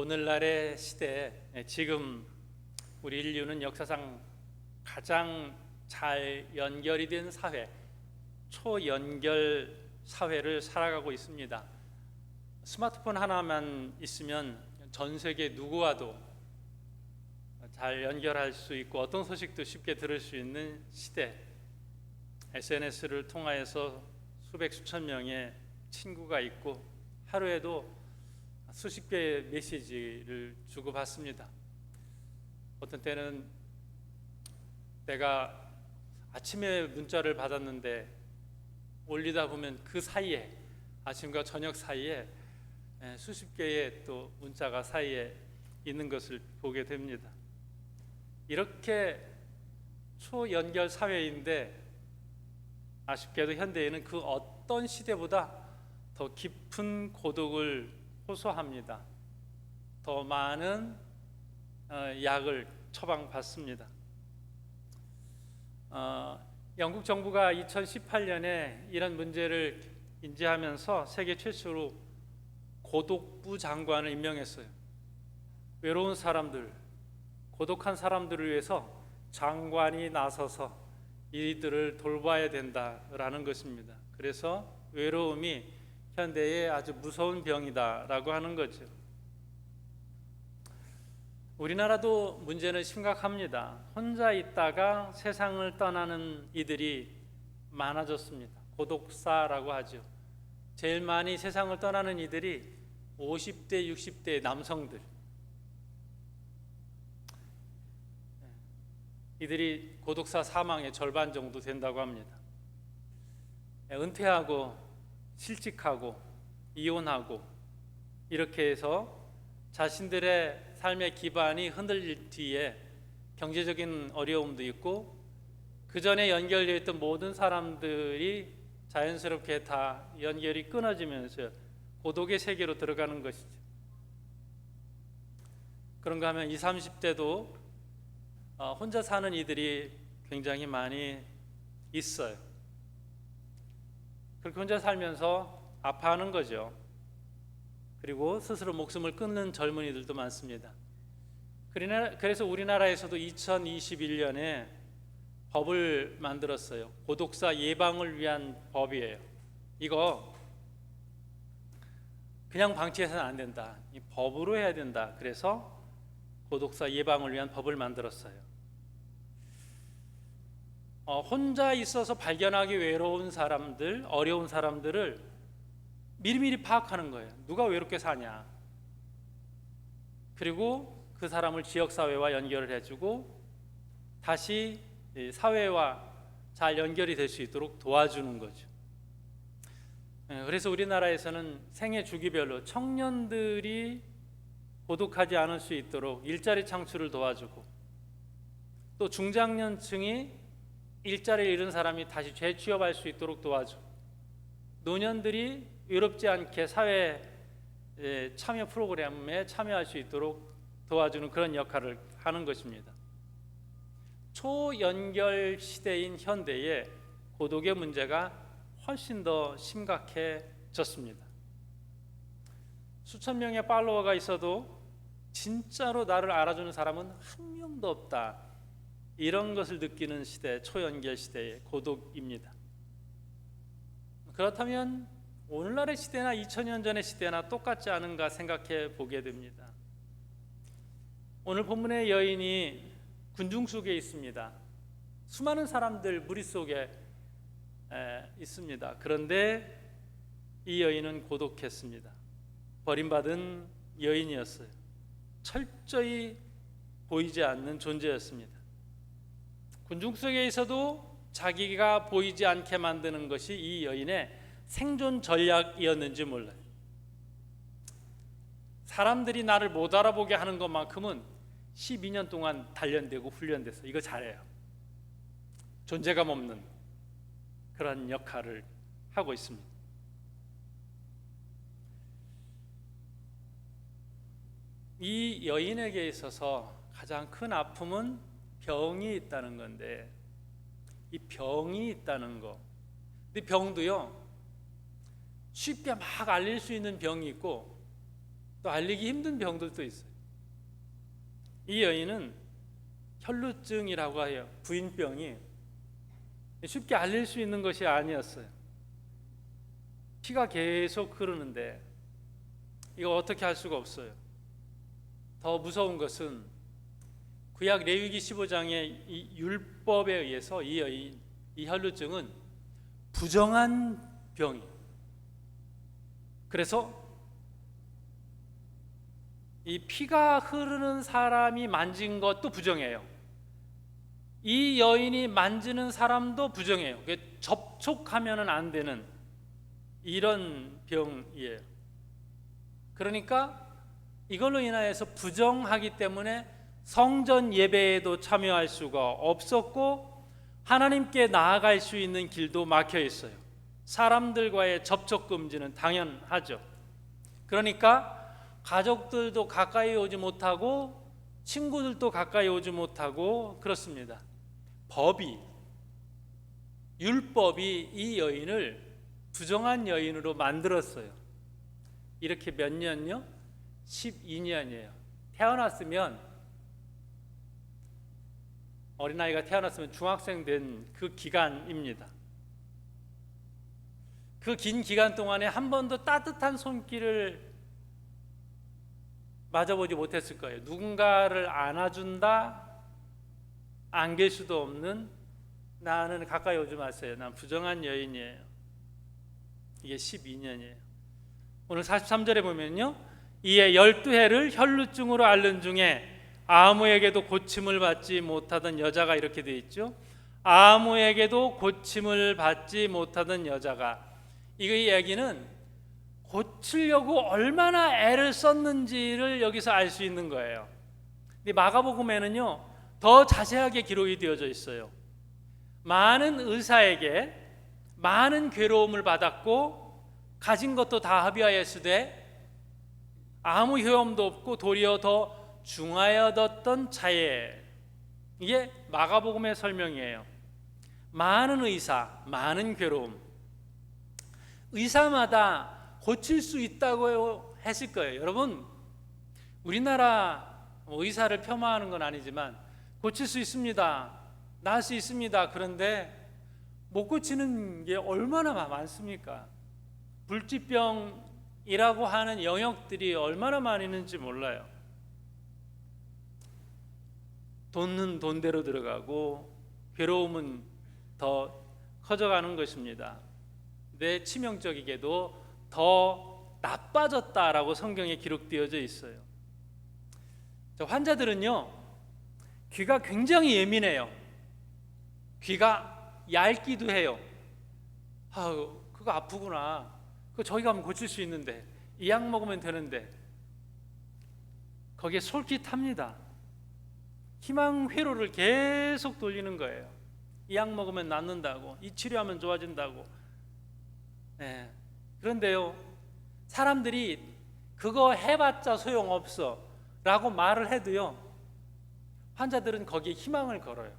오늘날의 시대에 지금 우리 인류는 역사상 가장 잘 연결이 된 사회, 초연결 사회를 살아가고 있습니다. 스마트폰 하나만 있으면 전 세계 누구와도 잘 연결할 수 있고 어떤 소식도 쉽게 들을 수 있는 시대. SNS를 통하여서 수백 수천 명의 친구가 있고 하루에도 수십 개의 메시지를 주고받습니다. 어떤 때는 내가 아침에 문자를 받았는데 올리다 보면 그 사이에, 아침과 저녁 사이에 수십 개의 또 문자가 사이에 있는 것을 보게 됩니다. 이렇게 초연결 사회인데 아쉽게도 현대인은 그 어떤 시대보다 더 깊은 고독을 호소합니다. 더 많은 약을 처방받습니다. 영국 정부가 2018년에 이런 문제를 인지하면서 세계 최초로 고독부 장관을 임명했어요. 외로운 사람들, 고독한 사람들을 위해서 장관이 나서서 이들을 돌봐야 된다라는 것입니다. 그래서 외로움이 현대의 아주 무서운 병이다라고 하는 거죠. 우리나라도 문제는 심각합니다. 혼자 있다가 세상을 떠나는 이들이 많아졌습니다. 고독사라고 하죠. 제일 많이 세상을 떠나는 이들이 50대, 60대 남성들. 이들이 고독사 사망의 절반 정도 된다고 합니다. 은퇴하고 실직하고 이혼하고 이렇게 해서 자신들의 삶의 기반이 흔들릴 뒤에 경제적인 어려움도 있고 그 전에 연결되어 있던 모든 사람들이 자연스럽게 다 연결이 끊어지면서 고독의 세계로 들어가는 것이죠. 그런가 하면 20, 30대도 혼자 사는 이들이 굉장히 많이 있어요. 그렇게 혼자 살면서 아파하는 거죠. 그리고 스스로 목숨을 끊는 젊은이들도 많습니다. 그래서 우리나라에서도 2021년에 법을 만들었어요. 고독사 예방을 위한 법이에요. 이거 그냥 방치해서는 안 된다. 이 법으로 해야 된다. 그래서 고독사 예방을 위한 법을 만들었어요. 혼자 있어서 발견하기 외로운 사람들, 어려운 사람들을 미리미리 파악하는 거예요. 누가 외롭게 사냐. 그리고 그 사람을 지역사회와 연결을 해주고 다시 사회와 잘 연결이 될 수 있도록 도와주는 거죠. 그래서 우리나라에서는 생애 주기별로 청년들이 고독하지 않을 수 있도록 일자리 창출을 도와주고 또 중장년층이 일자리를 잃은 사람이 다시 재취업할 수 있도록 도와주고 노년들이 외롭지 않게 사회 참여 프로그램에 참여할 수 있도록 도와주는 그런 역할을 하는 것입니다. 초연결 시대인 현대에 고독의 문제가 훨씬 더 심각해졌습니다. 수천 명의 팔로워가 있어도 진짜로 나를 알아주는 사람은 한 명도 없다. 이런 것을 느끼는 시대, 초연결 시대의 고독입니다. 그렇다면 오늘날의 시대나 2000년 전의 시대나 똑같지 않은가 생각해 보게 됩니다. 오늘 본문의 여인이 군중 속에 있습니다. 수많은 사람들 무리 속에 있습니다. 그런데 이 여인은 고독했습니다. 버림받은 여인이었어요. 철저히 보이지 않는 존재였습니다. 군중 속에 있어도 자기가 보이지 않게 만드는 것이 이 여인의 생존 전략이었는지 몰라요. 사람들이 나를 못 알아보게 하는 것만큼은 12년 동안 단련되고 훈련돼서 이거 잘해요. 존재감 없는 그런 역할을 하고 있습니다. 이 여인에게 있어서 가장 큰 아픔은 병이 있다는 건데 이 병이 있다는 거. 근데 병도요 쉽게 막 알릴 수 있는 병이 있고 또 알리기 힘든 병들도 있어요. 이 여인은 혈루증이라고 해요. 부인병이 쉽게 알릴 수 있는 것이 아니었어요. 피가 계속 흐르는데 이거 어떻게 할 수가 없어요. 더 무서운 것은 구약 레위기 15장의 이 율법에 의해서 이 여인, 이 혈루증은 부정한 병이에요. 그래서 이 피가 흐르는 사람이 만진 것도 부정해요. 이 여인이 만지는 사람도 부정해요. 접촉하면 안 되는 이런 병이에요. 그러니까 이걸로 인하여서 부정하기 때문에 성전 예배에도 참여할 수가 없었고 하나님께 나아갈 수 있는 길도 막혀 있어요. 사람들과의 접촉 금지는 당연하죠. 그러니까 가족들도 가까이 오지 못하고 친구들도 가까이 오지 못하고 그렇습니다. 율법이 이 여인을 부정한 여인으로 만들었어요. 이렇게 몇 년요? 12년이에요. 어린아이가 태어났으면 중학생 된 그 기간입니다. 그 긴 기간 동안에 한 번도 따뜻한 손길을 맞아보지 못했을 거예요. 누군가를 안아준다, 안길 수도 없는, 나는 가까이 오지 마세요, 난 부정한 여인이에요. 이게 12년이에요. 오늘 43절에 보면요, 이에 12해를 혈루증으로 앓는 중에 아무에게도 고침을 받지 못하던 여자가, 이렇게 되어 있죠. 아무에게도 고침을 받지 못하던 여자가, 이 얘기는 고치려고 얼마나 애를 썼는지를 여기서 알 수 있는 거예요. 근데 마가복음에는요 더 자세하게 기록이 되어져 있어요. 많은 의사에게 많은 괴로움을 받았고 가진 것도 다 합의하였으되 아무 효험도 없고 도리어 더 중하여졌던 자에, 이게 마가복음의 설명이에요. 많은 의사, 많은 괴로움. 의사마다 고칠 수 있다고 했을 거예요. 여러분, 우리나라 의사를 폄하하는 건 아니지만 고칠 수 있습니다, 나을 수 있습니다. 그런데 못 고치는 게 얼마나 많습니까? 불치병이라고 하는 영역들이 얼마나 많이 있는지 몰라요. 돈은 돈대로 들어가고 괴로움은 더 커져가는 것입니다. 내 치명적이게도 더 나빠졌다라고 성경에 기록되어져 있어요. 환자들은요 귀가 굉장히 예민해요. 귀가 얇기도 해요. 그거 아프구나, 그거 저희 가면 고칠 수 있는데, 이 약 먹으면 되는데, 거기에 솔깃합니다. 희망 회로를 계속 돌리는 거예요. 이 약 먹으면 낫는다고, 이 치료하면 좋아진다고. 네. 그런데요, 사람들이 그거 해봤자 소용없어 라고 말을 해도요, 환자들은 거기에 희망을 걸어요.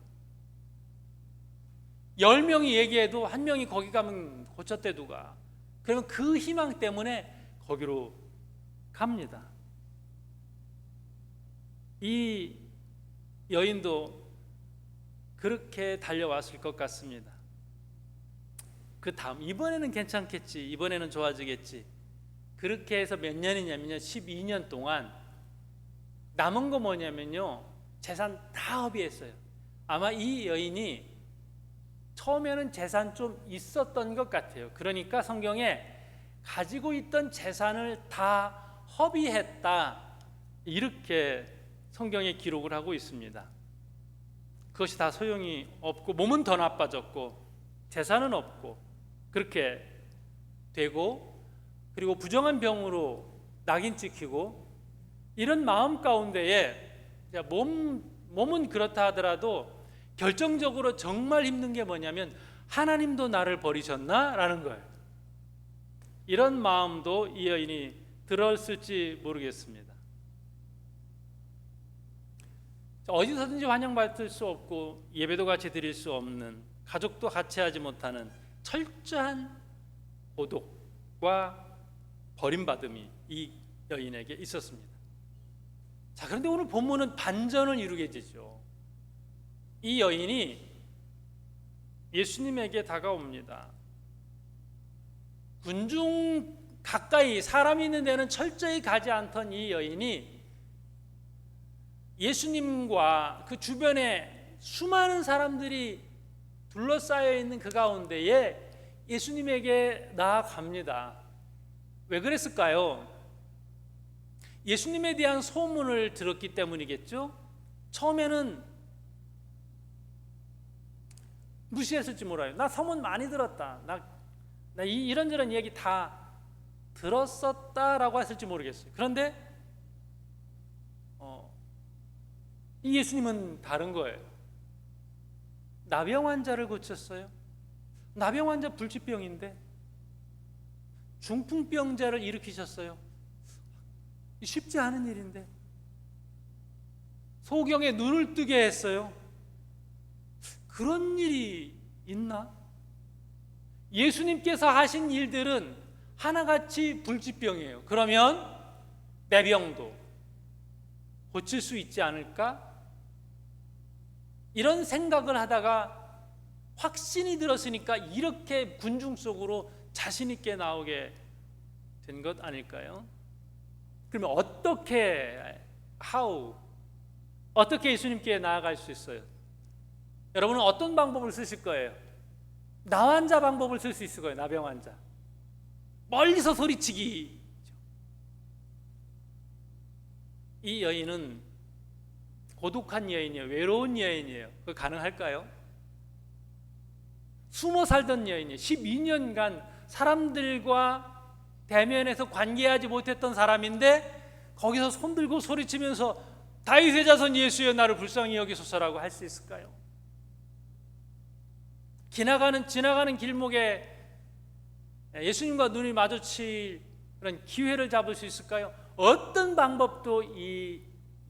10명이 얘기해도 한 명이 거기 가면 고쳤대 누가. 그러면 그 희망 때문에 거기로 갑니다. 이 여인도 그렇게 달려왔을 것 같습니다. 그 다음, 이번에는 괜찮겠지, 이번에는 좋아지겠지. 그렇게 해서 몇 년이냐면요, 12년 동안 남은 거 뭐냐면요, 재산 다 허비했어요. 아마 이 여인이 처음에는 재산 좀 있었던 것 같아요. 그러니까 성경에 가지고 있던 재산을 다 허비했다, 이렇게 성경에 기록을 하고 있습니다. 그것이 다 소용이 없고 몸은 더 나빠졌고 재산은 없고 그렇게 되고, 그리고 부정한 병으로 낙인 찍히고, 이런 마음 가운데에 몸은 그렇다 하더라도 결정적으로 정말 힘든 게 뭐냐면, 하나님도 나를 버리셨나? 라는 거예요. 이런 마음도 이 여인이 들었을지 모르겠습니다. 어디서든지 환영받을 수 없고 예배도 같이 드릴 수 없는, 가족도 같이 하지 못하는 철저한 고독과 버림받음이 이 여인에게 있었습니다. 자, 그런데 오늘 본문은 반전을 이루게 되죠. 이 여인이 예수님에게 다가옵니다. 군중 가까이 사람이 있는 데는 철저히 가지 않던 이 여인이 예수님과 그 주변에 수많은 사람들이 둘러싸여 있는 그 가운데에 예수님에게 나아갑니다. 왜 그랬을까요? 예수님에 대한 소문을 들었기 때문이겠죠? 처음에는 무시했을지 몰라요. 나 소문 많이 들었다. 나 이런저런 얘기 다 들었었다라고 했을지 모르겠어요. 그런데 이 예수님은 다른 거예요. 나병 환자를 고쳤어요. 나병 환자 불치병인데 중풍병자를 일으키셨어요. 쉽지 않은 일인데 소경의 눈을 뜨게 했어요. 그런 일이 있나? 예수님께서 하신 일들은 하나같이 불치병이에요. 그러면 내 병도 고칠 수 있지 않을까? 이런 생각을 하다가 확신이 들었으니까 이렇게 군중 속으로 자신 있게 나오게 된 것 아닐까요? 그러면 어떻게 예수님께 나아갈 수 있어요? 여러분은 어떤 방법을 쓰실 거예요? 나환자 방법을 쓸 수 있을 거예요. 나병 환자. 멀리서 소리치기. 이 여인은 고독한 여인이에요. 외로운 여인이에요. 그거 가능할까요? 숨어 살던 여인이에요. 12년간 사람들과 대면해서 관계하지 못했던 사람인데 거기서 손들고 소리치면서 다윗의 자손 예수여 나를 불쌍히 여기소서라고 할 수 있을까요? 지나가는 길목에 예수님과 눈이 마주칠 그런 기회를 잡을 수 있을까요? 어떤 방법도 이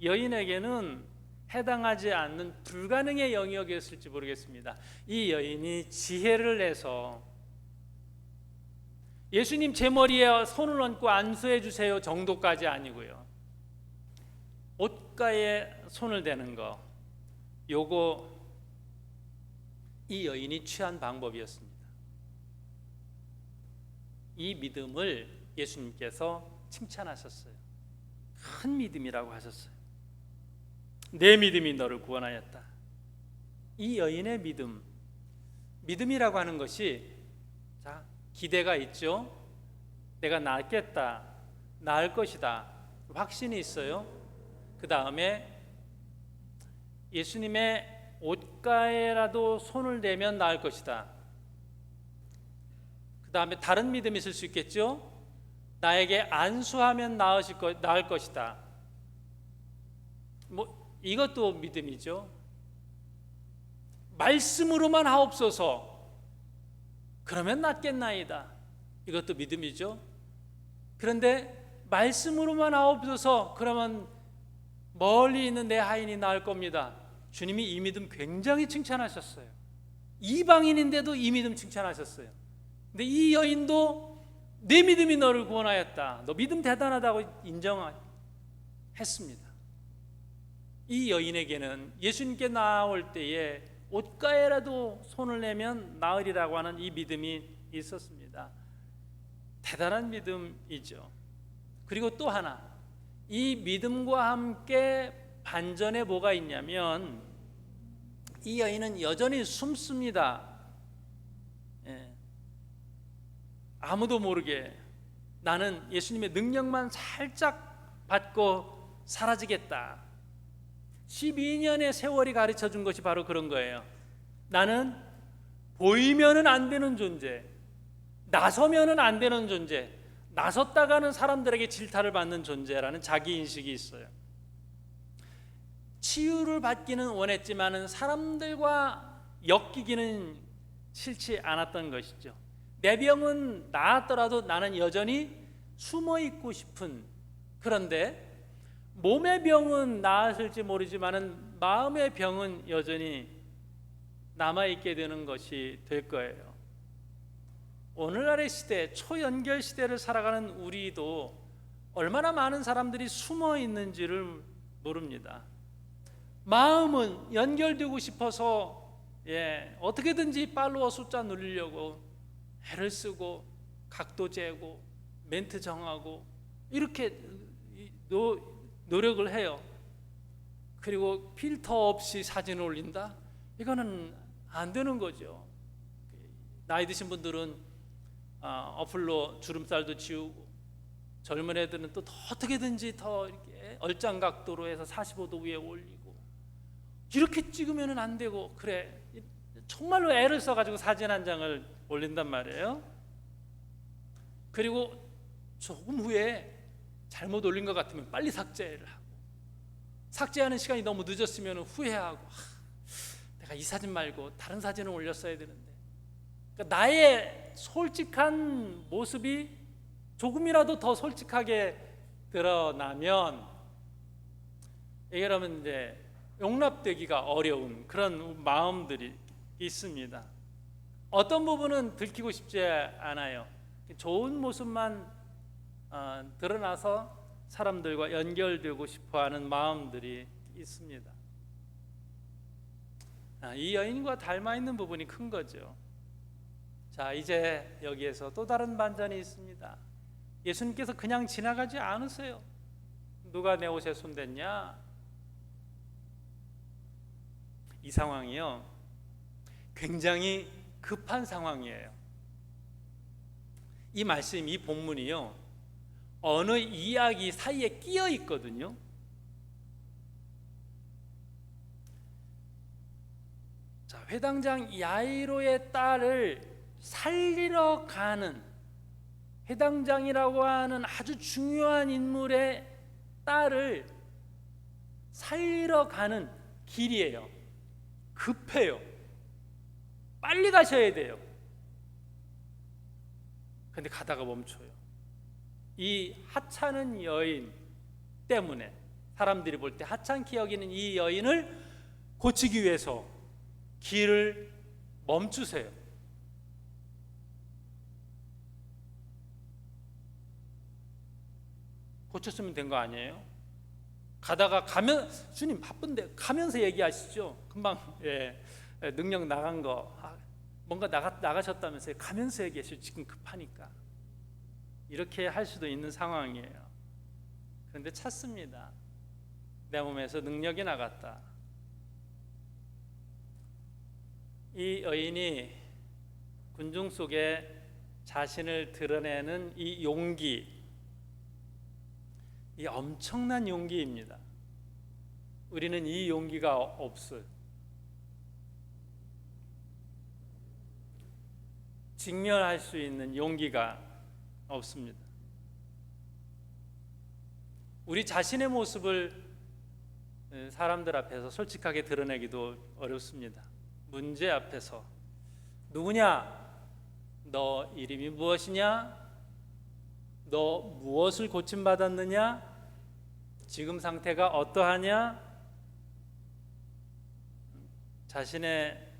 여인에게는 해당하지 않는 불가능의 영역이었을지 모르겠습니다. 이 여인이 지혜를 내서 예수님 제 머리에 손을 얹고 안수해 주세요 정도까지 아니고요. 옷가에 손을 대는 거, 요거 이 여인이 취한 방법이었습니다. 이 믿음을 예수님께서 칭찬하셨어요. 큰 믿음이라고 하셨어요. 내 믿음이 너를 구원하였다. 이 여인의 믿음이라고 하는 것이 기대가 있죠. 내가 낫겠다, 나을 것이다, 확신이 있어요. 그 다음에 예수님의 옷가에라도 손을 대면 나을 것이다. 그 다음에 다른 믿음이 있을 수 있겠죠. 나에게 안수하면 나을 것이다. 이것도 믿음이죠. 말씀으로만 하옵소서. 그러면 낫겠나이다. 이것도 믿음이죠. 그런데 말씀으로만 하옵소서. 그러면 멀리 있는 내 하인이 나을 겁니다. 주님이 이 믿음 굉장히 칭찬하셨어요. 이방인인데도 이 믿음 칭찬하셨어요. 근데 이 여인도 내 믿음이 너를 구원하였다. 너 믿음 대단하다고 인정했습니다. 이 여인에게는 예수님께 나올 때에 옷가에라도 손을 내면 나으리라고 하는 이 믿음이 있었습니다. 대단한 믿음이죠. 그리고 또 하나, 이 믿음과 함께 반전에 뭐가 있냐면 이 여인은 여전히 숨습니다. 아무도 모르게 나는 예수님의 능력만 살짝 받고 사라지겠다. 12년의 세월이 가르쳐 준 것이 바로 그런 거예요. 나는 보이면은 안 되는 존재, 나서면은 안 되는 존재, 나섰다가는 사람들에게 질타를 받는 존재라는 자기 인식이 있어요. 치유를 받기는 원했지만은 사람들과 엮이기는 싫지 않았던 것이죠. 내 병은 나았더라도 나는 여전히 숨어 있고 싶은, 그런데 몸의 병은 나았을지 모르지만은 마음의 병은 여전히 남아있게 되는 것이 될 거예요. 오늘날의 시대, 초연결 시대를 살아가는 우리도 얼마나 많은 사람들이 숨어 있는지를 모릅니다. 마음은 연결되고 싶어서 어떻게든지 팔로워 숫자 누리려고 애를 쓰고 각도 재고 멘트 정하고 이렇게 노력을 해요. 그리고 필터 없이 사진을 올린다? 이거는 안 되는 거죠. 나이 드신 분들은 어플로 주름살도 지우고, 젊은 애들은 또 어떻게든지 더 이렇게 얼짱 각도로 해서 45도 위에 올리고, 이렇게 찍으면 안 되고, 그래 정말로 애를 써가지고 사진 한 장을 올린단 말이에요. 그리고 조금 후에 잘못 올린 것 같으면 빨리 삭제를 하고, 삭제하는 시간이 너무 늦었으면 후회하고, 내가 이 사진 말고 다른 사진을 올렸어야 되는데. 그러니까 나의 솔직한 모습이 조금이라도 더 솔직하게 드러나면, 이게 그러면 이제 용납되기가 어려운 그런 마음들이 있습니다. 어떤 부분은 들키고 싶지 않아요. 좋은 모습만 드러나서 사람들과 연결되고 싶어하는 마음들이 있습니다. 이 여인과 닮아 있는 부분이 큰 거죠. 자, 이제 여기에서 또 다른 반전이 있습니다. 예수님께서 그냥 지나가지 않으세요. 누가 내 옷에 손댔냐? 이 상황이요, 굉장히 급한 상황이에요. 이 말씀, 이 본문이요, 어느 이야기 사이에 끼어 있거든요. 자, 회당장 야이로의 딸을 살리러 가는, 회당장이라고 하는 아주 중요한 인물의 딸을 살리러 가는 길이에요. 급해요. 빨리 가셔야 돼요. 근데 가다가 멈춰요. 이 하찮은 여인 때문에, 사람들이 볼 때 하찮게 여기는 이 여인을 고치기 위해서 길을 멈추세요. 고쳤으면 된 거 아니에요? 가다가 가면, 주님 바쁜데 가면서 얘기하시죠. 금방 능력 나간 거, 뭔가 나가셨다면서요. 가면서 얘기하시죠. 지금 급하니까. 이렇게 할 수도 있는 상황이에요. 그런데 찾습니다. 내 몸에서 능력이 나갔다. 이 여인이 군중 속에 자신을 드러내는 이 용기, 이 엄청난 용기입니다. 우리는 이 용기가 없어요. 직면할 수 있는 용기가 없습니다. 우리 자신의 모습을 사람들 앞에서 솔직하게 드러내기도 어렵습니다. 문제 앞에서 누구냐? 너 이름이 무엇이냐? 너 무엇을 고침받았느냐? 지금 상태가 어떠하냐? 자신의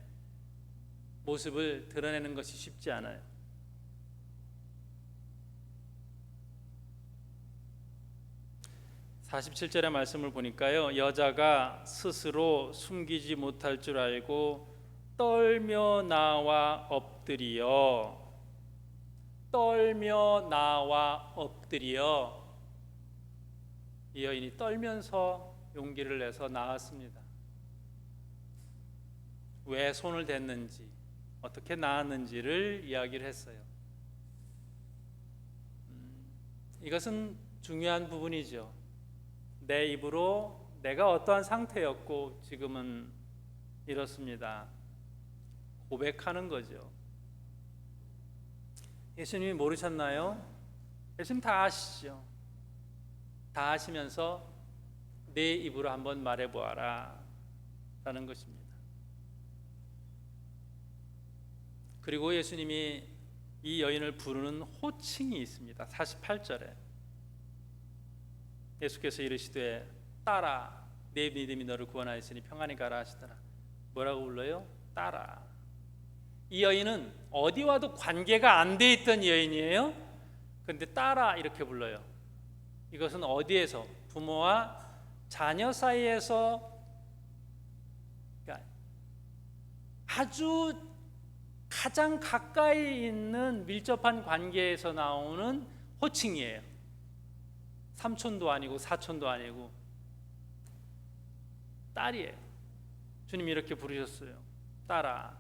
모습을 드러내는 것이 쉽지 않아요. (47절의) 말씀을 보니까요, 여자가 스스로 숨기지 못할 줄 알고 떨며 나와 엎드리어, 떨며 나와 엎드리어. 이 여인이 떨면서 용기를 내서 나왔습니다. 왜 손을 댔는지, 어떻게 나았는지를 이야기를 했어요. 이것은 중요한 부분이죠. 내 입으로 내가 어떠한 상태였고 지금은 이렇습니다. 고백하는 거죠. 예수님이 모르셨나요? 예수님 다 아시죠. 다 아시면서 내 입으로 한번 말해보아라 라는 것입니다. 그리고 예수님이 이 여인을 부르는 호칭이 있습니다. 48절에 예수께서 이르시되 딸아, 내 믿음이 너를 구원하였으니 평안히 가라 하시더라. 뭐라고 불러요? 딸아. 이 여인은 어디와도 관계가 안 돼 있던 여인이에요. 그런데 딸아 이렇게 불러요. 이것은 어디에서? 부모와 자녀 사이에서, 그러니까 아주 가장 가까이 있는 밀접한 관계에서 나오는 호칭이에요. 삼촌도 아니고 사촌도 아니고 딸이에요. 주님이 이렇게 부르셨어요. 딸아,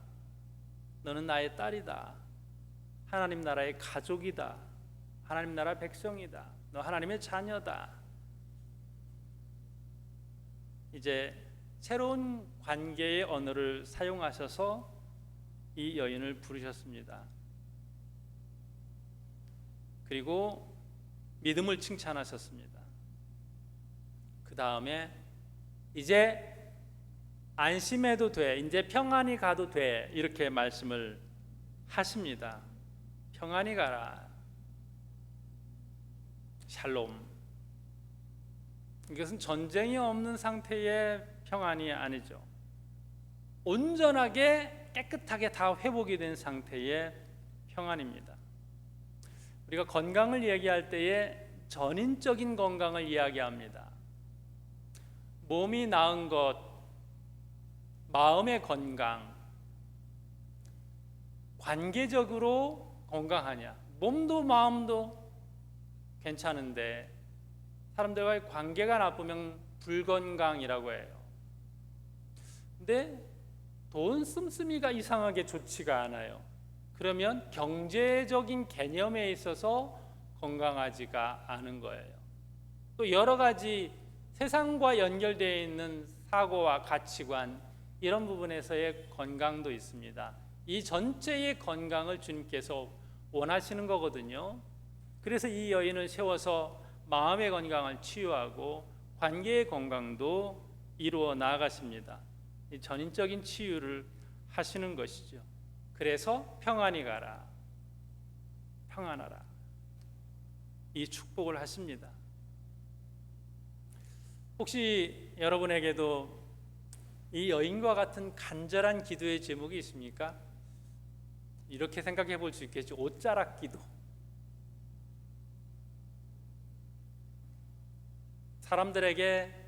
너는 나의 딸이다. 하나님 나라의 가족이다. 하나님 나라 백성이다. 너 하나님의 자녀다. 이제 새로운 관계의 언어를 사용하셔서 이 여인을 부르셨습니다. 그리고 믿음을 칭찬하셨습니다. 그 다음에 이제 안심해도 돼, 이제 평안히 가도 돼, 이렇게 말씀을 하십니다. 평안히 가라. 샬롬. 이것은 전쟁이 없는 상태의 평안이 아니죠. 온전하게 깨끗하게 다 회복이 된 상태의 평안입니다. 우리가 건강을 얘기할 때에 전인적인 건강을 이야기합니다. 몸이 나은 것, 마음의 건강, 관계적으로 건강하냐? 몸도 마음도 괜찮은데 사람들과의 관계가 나쁘면 불건강이라고 해요. 근데 돈 씀씀이가 이상하게 좋지가 않아요. 그러면 경제적인 개념에 있어서 건강하지가 않은 거예요. 또 여러 가지 세상과 연결되어 있는 사고와 가치관, 이런 부분에서의 건강도 있습니다. 이 전체의 건강을 주님께서 원하시는 거거든요. 그래서 이 여인을 세워서 마음의 건강을 치유하고 관계의 건강도 이루어 나아가십니다. 이 전인적인 치유를 하시는 것이죠. 그래서 평안히 가라, 평안하라, 이 축복을 하십니다. 혹시 여러분에게도 이 여인과 같은 간절한 기도의 제목이 있습니까? 이렇게 생각해 볼 수 있겠죠. 옷자락 기도. 사람들에게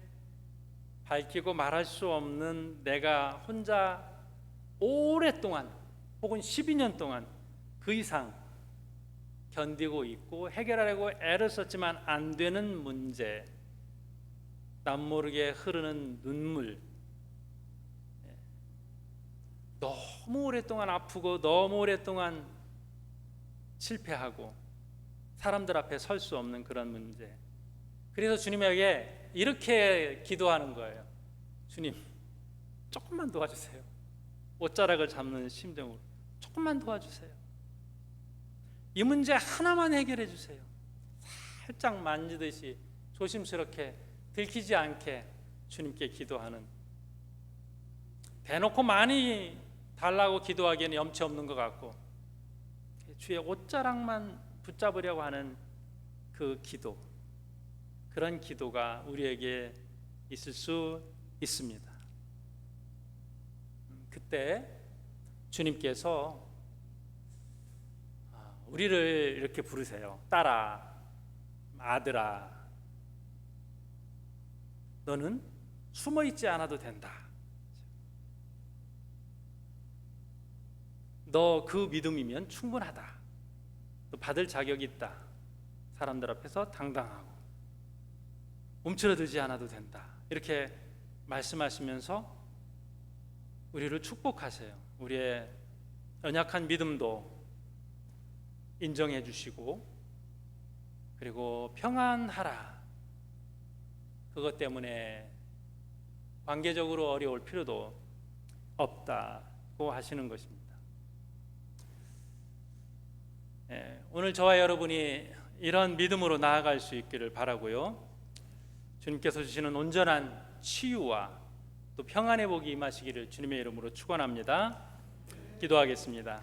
밝히고 말할 수 없는 내가 혼자 오랫동안 혹은 12년 동안 그 이상 견디고 있고 해결하려고 애를 썼지만 안 되는 문제, 남 모르게 흐르는 눈물, 너무 오랫동안 아프고 너무 오랫동안 실패하고 사람들 앞에 설 수 없는 그런 문제. 그래서 주님에게 이렇게 기도하는 거예요. 주님, 조금만 도와주세요. 옷자락을 잡는 심정으로 조금만 도와주세요. 이 문제 하나만 해결해 주세요. 살짝 만지듯이 조심스럽게 들키지 않게 주님께 기도하는, 대놓고 많이 달라고 기도하기에는 염치 없는 것 같고 주의 옷자락만 붙잡으려고 하는 그 기도, 그런 기도가 우리에게 있을 수 있습니다. 그때 주님께서 우리를 이렇게 부르세요. 딸아, 아들아, 너는 숨어 있지 않아도 된다. 너 그 믿음이면 충분하다. 또 받을 자격이 있다. 사람들 앞에서 당당하고 움츠러들지 않아도 된다. 이렇게 말씀하시면서 우리를 축복하세요. 우리의 연약한 믿음도 인정해 주시고, 그리고 평안하라, 그것 때문에 관계적으로 어려울 필요도 없다고 하시는 것입니다. 오늘 저와 여러분이 이런 믿음으로 나아갈 수 있기를 바라고요. 주님께서 주시는 온전한 치유와 또 평안의 복이 임하시기를 주님의 이름으로 축원합니다. 기도하겠습니다.